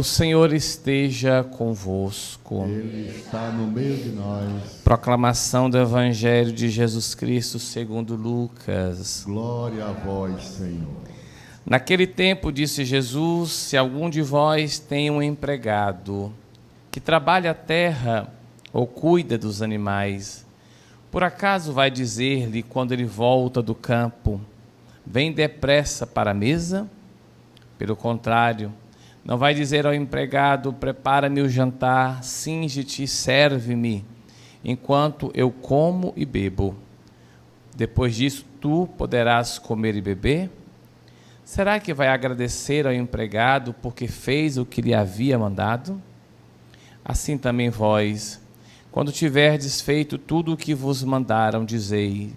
O Senhor esteja convosco. Ele está no meio de nós. Proclamação do Evangelho de Jesus Cristo segundo Lucas. Glória a vós, Senhor. Naquele tempo disse Jesus: se algum de vós tem um empregado que trabalha a terra ou cuida dos animais, por acaso vai dizer-lhe quando ele volta do campo: vem depressa para a mesa? Pelo contrário, não vai dizer ao empregado: prepara-me o jantar, cinge-te e serve-me, enquanto eu como e bebo. Depois disso, tu poderás comer e beber? Será que vai agradecer ao empregado porque fez o que lhe havia mandado? Assim também vós, quando tiverdes feito tudo o que vos mandaram, dizei: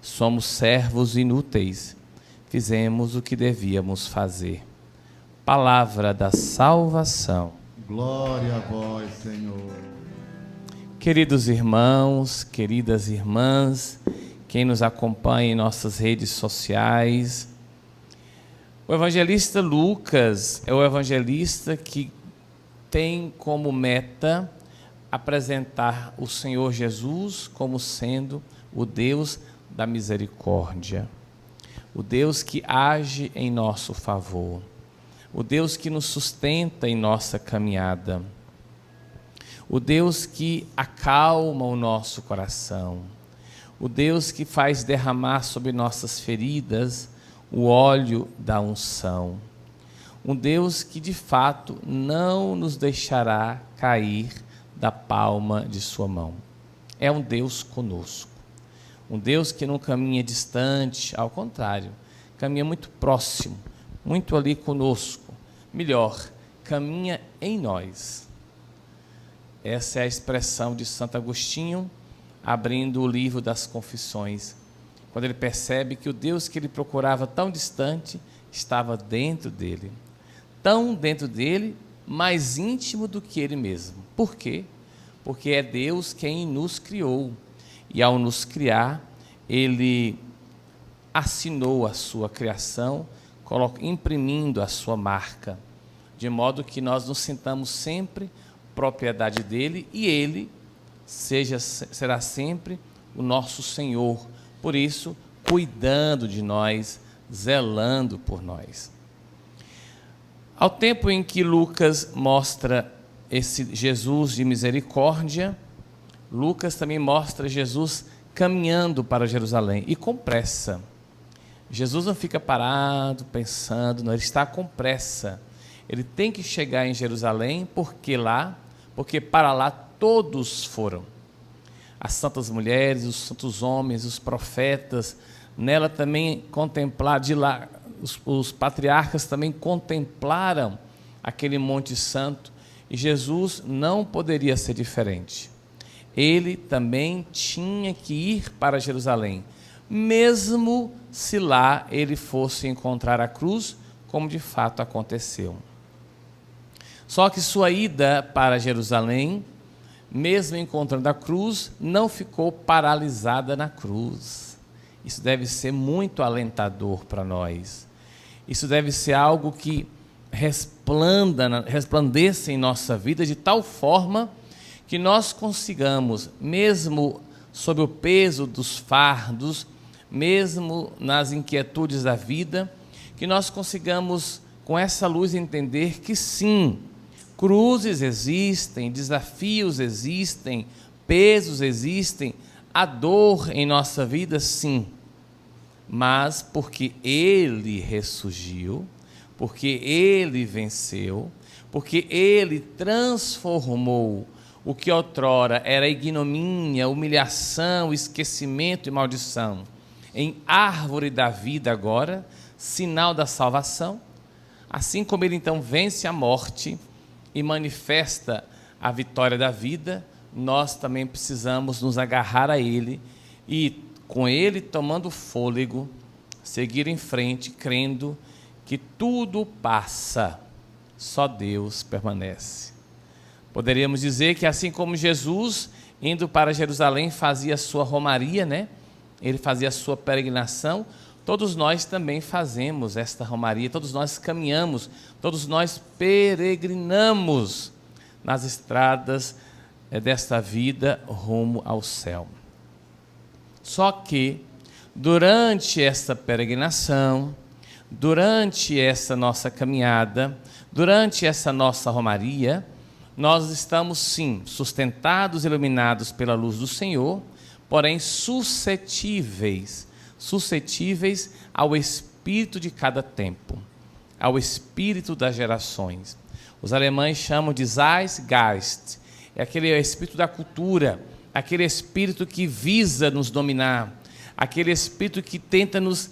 somos servos inúteis, fizemos o que devíamos fazer. Palavra da salvação. Glória a vós, Senhor. Queridos irmãos, queridas irmãs, quem nos acompanha em nossas redes sociais, o evangelista Lucas é o evangelista que tem como meta apresentar o Senhor Jesus como sendo o Deus da misericórdia, o Deus que age em nosso favor, o Deus que nos sustenta em nossa caminhada, o Deus que acalma o nosso coração, o Deus que faz derramar sobre nossas feridas o óleo da unção, um Deus que de fato não nos deixará cair da palma de sua mão. É um Deus conosco, um Deus que não caminha distante, ao contrário, caminha muito próximo, muito ali conosco, melhor, caminha em nós. Essa é a expressão de Santo Agostinho, abrindo o livro das Confissões, quando ele percebe que o Deus que ele procurava tão distante estava dentro dele, tão dentro dele, mais íntimo do que ele mesmo. Por quê? Porque é Deus quem nos criou, e ao nos criar, ele assinou a sua criação, imprimindo a sua marca, de modo que nós nos sintamos sempre propriedade dele e ele será sempre o nosso Senhor, por isso, cuidando de nós, zelando por nós. Ao tempo em que Lucas mostra esse Jesus de misericórdia, Lucas também mostra Jesus caminhando para Jerusalém, e com pressa. Jesus não fica parado, pensando, não, ele está com pressa. Ele tem que chegar em Jerusalém, porque para lá todos foram. As santas mulheres, os santos homens, os profetas, nela também contemplaram, de lá, os patriarcas também contemplaram aquele Monte Santo, e Jesus não poderia ser diferente. Ele também tinha que ir para Jerusalém, mesmo se lá ele fosse encontrar a cruz, como de fato aconteceu. Só que sua ida para Jerusalém, mesmo encontrando a cruz, não ficou paralisada na cruz. Isso deve ser muito alentador para nós. Isso deve ser algo que resplandeça em nossa vida de tal forma que nós consigamos, mesmo sob o peso dos fardos, mesmo nas inquietudes da vida, que nós consigamos com essa luz entender que sim, cruzes existem, desafios existem, pesos existem, a dor em nossa vida sim, mas porque Ele ressurgiu, porque Ele venceu, porque Ele transformou o que outrora era ignomínia, humilhação, esquecimento e maldição, em árvore da vida agora, sinal da salvação, assim como Ele então vence a morte e manifesta a vitória da vida, nós também precisamos nos agarrar a Ele e, com Ele tomando fôlego, seguir em frente, crendo que tudo passa, só Deus permanece. Poderíamos dizer que assim como Jesus, indo para Jerusalém, fazia a sua romaria, né? Ele fazia a sua peregrinação, todos nós também fazemos esta romaria, todos nós caminhamos, todos nós peregrinamos nas estradas desta vida rumo ao céu. Só que, durante esta peregrinação, durante essa nossa caminhada, durante essa nossa romaria, nós estamos, sim, sustentados e iluminados pela luz do Senhor, porém suscetíveis ao espírito de cada tempo, ao espírito das gerações. Os alemães chamam de Zeitgeist, é aquele espírito da cultura, aquele espírito que visa nos dominar, aquele espírito que tenta nos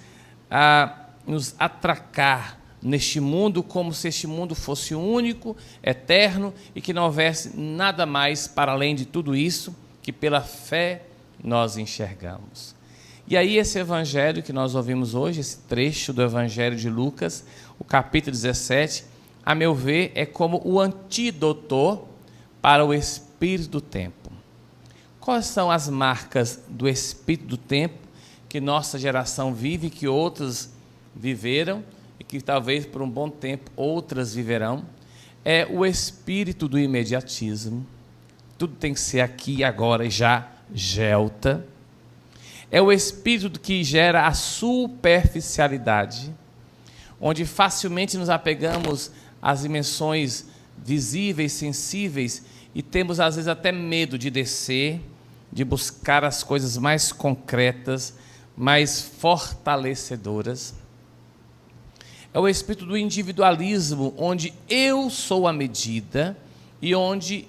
atracar neste mundo, como se este mundo fosse único, eterno, e que não houvesse nada mais para além de tudo isso que pela fé nós enxergamos. E aí esse evangelho que nós ouvimos hoje, esse trecho do evangelho de Lucas, o capítulo 17, a meu ver, é como o antídoto para o espírito do tempo. Quais são as marcas do espírito do tempo que nossa geração vive, que outras viveram e que talvez por um bom tempo outras viverão? É o espírito do imediatismo. Tudo tem que ser aqui, agora e já, gelta. É o espírito que gera a superficialidade, onde facilmente nos apegamos às dimensões visíveis, sensíveis, e temos às vezes até medo de descer, de buscar as coisas mais concretas, mais fortalecedoras. É o espírito do individualismo, onde eu sou a medida e onde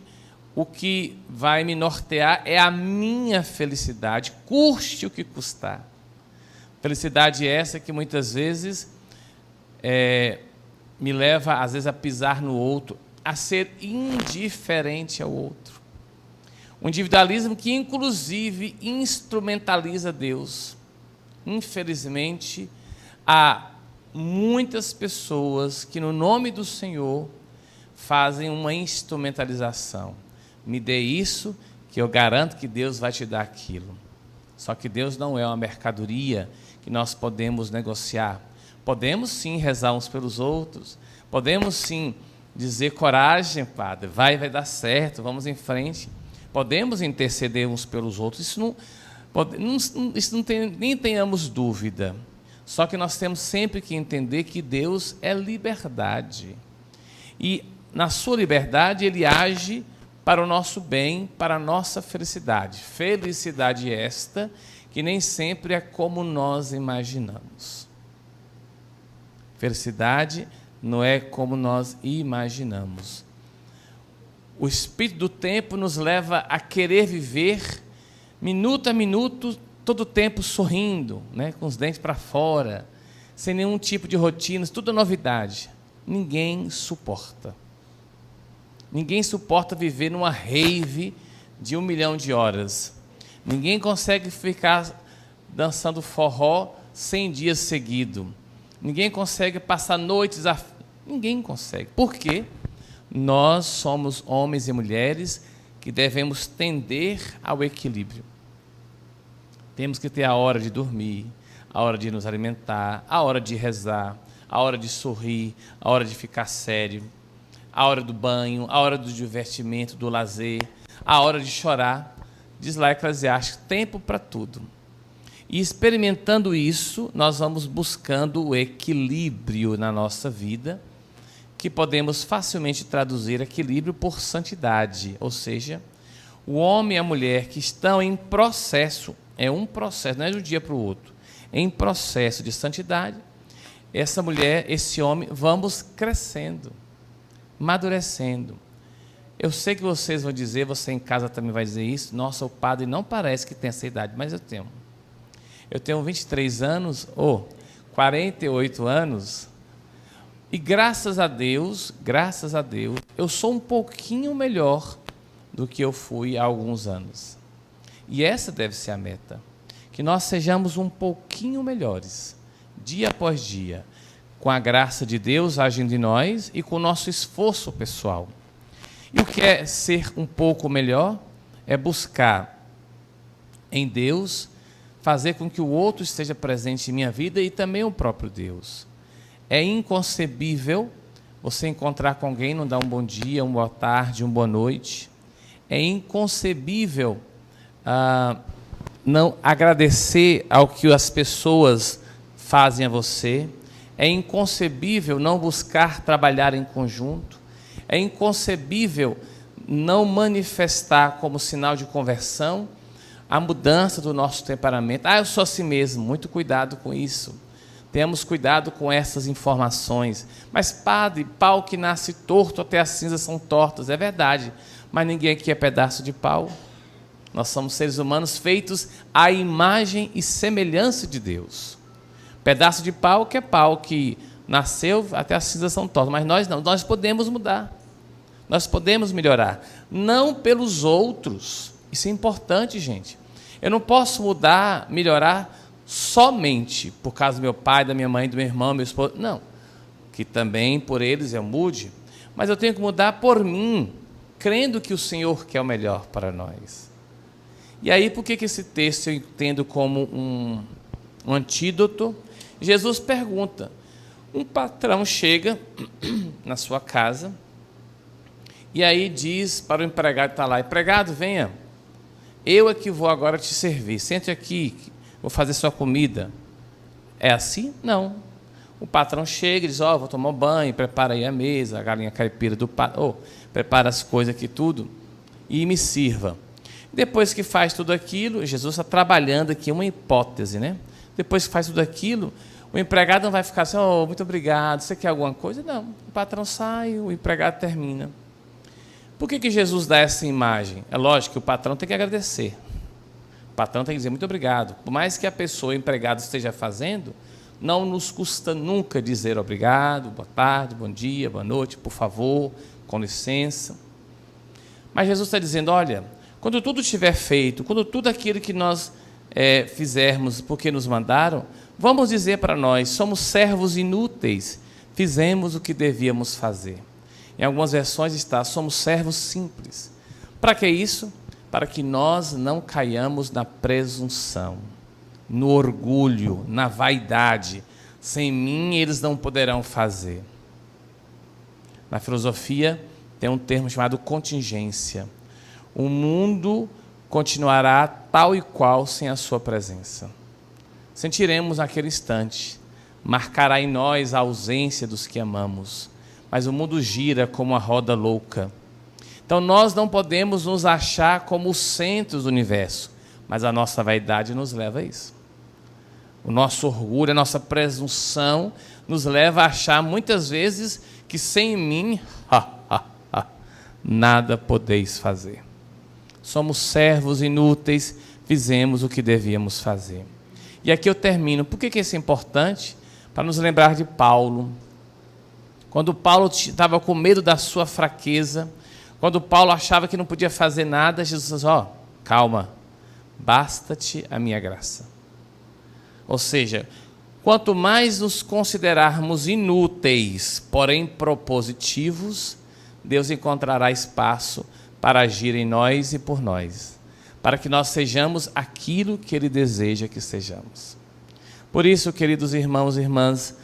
o que vai me nortear é a minha felicidade, custe o que custar. Felicidade essa que muitas vezes me leva, às vezes, a pisar no outro, a ser indiferente ao outro. Um individualismo que, inclusive, instrumentaliza Deus. Infelizmente, há muitas pessoas que, no nome do Senhor, fazem uma instrumentalização. Me dê isso, que eu garanto que Deus vai te dar aquilo. Só que Deus não é uma mercadoria que nós podemos negociar. Podemos sim rezar uns pelos outros, podemos sim dizer coragem, Padre, vai dar certo, vamos em frente. Podemos interceder uns pelos outros, isso não tem, nem tenhamos dúvida. Só que nós temos sempre que entender que Deus é liberdade. E na sua liberdade Ele age para o nosso bem, para a nossa felicidade. Felicidade esta que nem sempre é como nós imaginamos. Felicidade não é como nós imaginamos. O espírito do tempo nos leva a querer viver minuto a minuto, todo o tempo sorrindo, né, com os dentes para fora, sem nenhum tipo de rotinas, tudo novidade. Ninguém suporta. Ninguém suporta viver numa rave de 1 milhão de horas. Ninguém consegue ficar dançando forró 100 dias seguidos. Ninguém consegue passar noites. Ninguém consegue. Por quê? Nós somos homens e mulheres que devemos tender ao equilíbrio. Temos que ter a hora de dormir, a hora de nos alimentar, a hora de rezar, a hora de sorrir, a hora de ficar sério, a hora do banho, a hora do divertimento, do lazer, a hora de chorar. Diz lá Eclesiastes, tempo para tudo. E experimentando isso, nós vamos buscando o equilíbrio na nossa vida, que podemos facilmente traduzir equilíbrio por santidade, ou seja, o homem e a mulher que estão em processo, é um processo, não é de um dia para o outro, em processo de santidade, essa mulher, esse homem, vamos crescendo, amadurecendo. Eu sei que vocês vão dizer, você em casa também vai dizer isso, nossa, o padre não parece que tem essa idade, mas eu tenho. Eu tenho 23 anos, ou 48 anos, e graças a Deus, eu sou um pouquinho melhor do que eu fui há alguns anos. E essa deve ser a meta, que nós sejamos um pouquinho melhores, dia após dia, com a graça de Deus agindo em nós e com o nosso esforço pessoal. E o que é ser um pouco melhor? É buscar em Deus fazer com que o outro esteja presente em minha vida e também o próprio Deus. É inconcebível você encontrar com alguém, não dar um bom dia, uma boa tarde, uma boa noite. É inconcebível não agradecer ao que as pessoas fazem a você. É inconcebível não buscar trabalhar em conjunto. É inconcebível não manifestar como sinal de conversão a mudança do nosso temperamento. Eu sou assim mesmo. Muito cuidado com isso. Temos cuidado com essas informações. Mas, padre, pau que nasce torto, até as cinzas são tortas. É verdade. Mas ninguém aqui é pedaço de pau. Nós somos seres humanos feitos à imagem e semelhança de Deus. Pedaço de pau que nasceu, até as cinzas são tortas. Mas nós não. Nós podemos mudar. Nós podemos melhorar. Não pelos outros. Isso é importante, gente. Eu não posso mudar, melhorar somente por causa do meu pai, da minha mãe, do meu irmão, meu esposo. Não. Que também por eles eu mude. Mas eu tenho que mudar por mim, crendo que o Senhor quer o melhor para nós. E aí, por que esse texto eu entendo como um antídoto? Jesus pergunta. Um patrão chega na sua casa e aí diz para o empregado que está lá: empregado, venha, eu é que vou agora te servir, sente aqui, vou fazer sua comida. É assim? Não. O patrão chega e diz: vou tomar um banho, prepara aí a mesa, a galinha caipira do patrão, prepara as coisas aqui tudo e me sirva. Depois que faz tudo aquilo, Jesus está trabalhando aqui uma hipótese, né? Depois que faz tudo aquilo, o empregado não vai ficar assim: muito obrigado, você quer alguma coisa? Não. O patrão sai, o empregado termina. Por que Jesus dá essa imagem? É lógico que o patrão tem que agradecer. O patrão tem que dizer muito obrigado. Por mais que a pessoa, o empregado, esteja fazendo, não nos custa nunca dizer obrigado, boa tarde, bom dia, boa noite, por favor, com licença. Mas Jesus está dizendo: olha, quando tudo estiver feito, quando tudo aquilo que nós fizermos porque nos mandaram, vamos dizer para nós: somos servos inúteis, fizemos o que devíamos fazer. Em algumas versões está: somos servos simples. Para que isso? Para que nós não caiamos na presunção, no orgulho, na vaidade. Sem mim eles não poderão fazer. Na filosofia tem um termo chamado contingência. O mundo continuará tal e qual sem a sua presença. Sentiremos naquele instante, marcará em nós a ausência dos que amamos. Mas o mundo gira como uma roda louca. Então nós não podemos nos achar como os centros do universo, mas a nossa vaidade nos leva a isso. O nosso orgulho, a nossa presunção nos leva a achar muitas vezes que sem mim, nada podeis fazer. Somos servos inúteis, fizemos o que devíamos fazer. E aqui eu termino. Por que isso é importante? Para nos lembrar de Paulo. Quando Paulo estava com medo da sua fraqueza, quando Paulo achava que não podia fazer nada, Jesus disse: calma, basta-te a minha graça. Ou seja, quanto mais nos considerarmos inúteis, porém propositivos, Deus encontrará espaço para agir em nós e por nós, para que nós sejamos aquilo que Ele deseja que sejamos. Por isso, queridos irmãos e irmãs,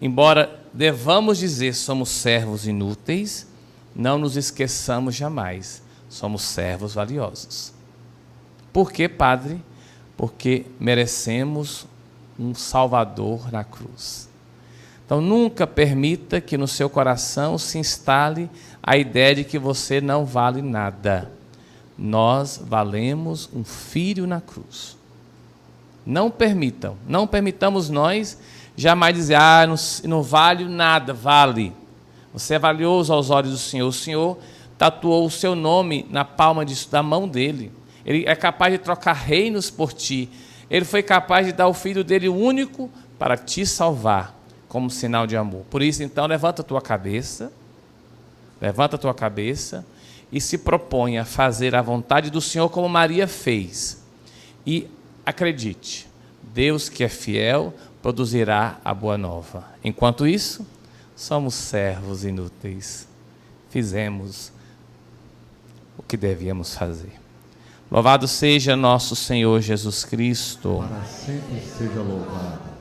embora devamos dizer somos servos inúteis, não nos esqueçamos jamais, somos servos valiosos. Por quê, Padre? Porque merecemos um Salvador na cruz. Então nunca permita que no seu coração se instale a ideia de que você não vale nada. Nós valemos um filho na cruz. Não permitamos nós jamais dizer: não vale nada. Vale. Você é valioso aos olhos do Senhor. O Senhor tatuou o seu nome na palma da mão dele. Ele é capaz de trocar reinos por ti. Ele foi capaz de dar o Filho dele único para te salvar, como sinal de amor. Por isso, então, levanta a tua cabeça e se propõe a fazer a vontade do Senhor como Maria fez. E acredite, Deus que é fiel produzirá a boa nova. Enquanto isso, somos servos inúteis. Fizemos o que devíamos fazer. Louvado seja nosso Senhor Jesus Cristo. Para sempre seja louvado.